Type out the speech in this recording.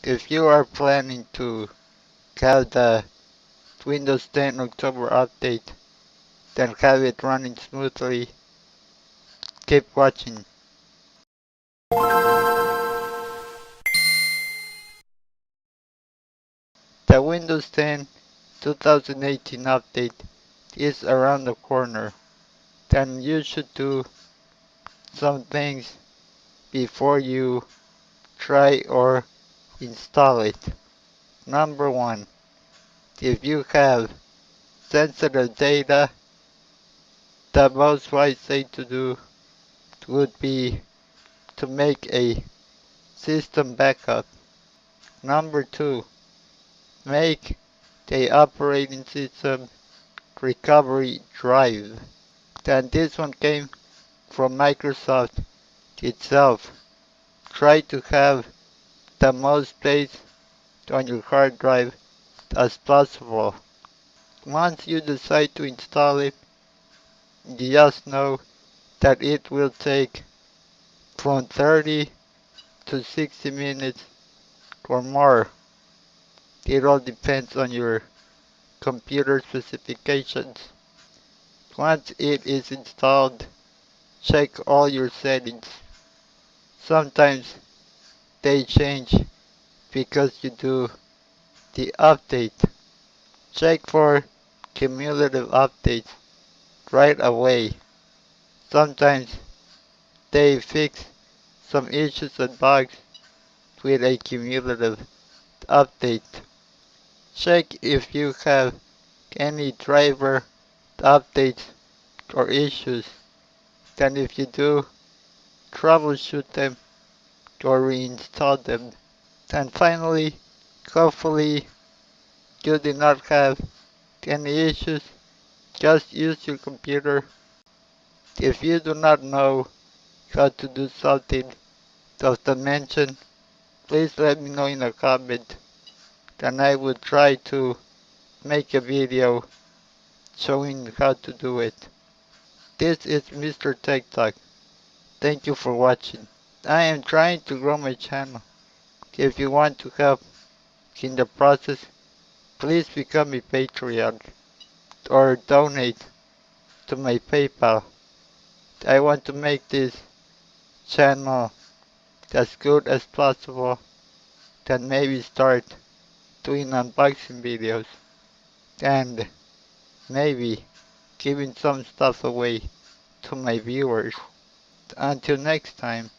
If you are planning to have the Windows 10 October update, then have it running smoothly, keep watching. The Windows 10 2018 update is around the corner, then you should do some things before you try or install it. Number 1. If you have sensitive data, the most wise thing to do would be to make a system backup. Number 2. Make the operating system recovery drive. Then this one came from Microsoft itself. Try to have the most space on your hard drive as possible. Once you decide to install it, just know that it will take from 30 to 60 minutes or more. It all depends on your computer specifications. Once it is installed, check all your settings. Sometimes they change because you do the update. Check for cumulative updates right away. Sometimes they fix some issues and bugs with a cumulative update. Check if you have any driver updates or issues. Then if you do, troubleshoot them or reinstall them. And finally, hopefully you did not have any issues. Just use your computer. If you do not know how to do something of the mention, please let me know in a comment. Then I will try to make a video showing how to do it. This is Mr. Tech Talk. Thank you for watching. I am trying to grow my channel. If you want to help in the process, please become a Patreon or donate to my PayPal. I want to make this channel as good as possible, then maybe start doing unboxing videos and maybe giving some stuff away to my viewers. Until next time.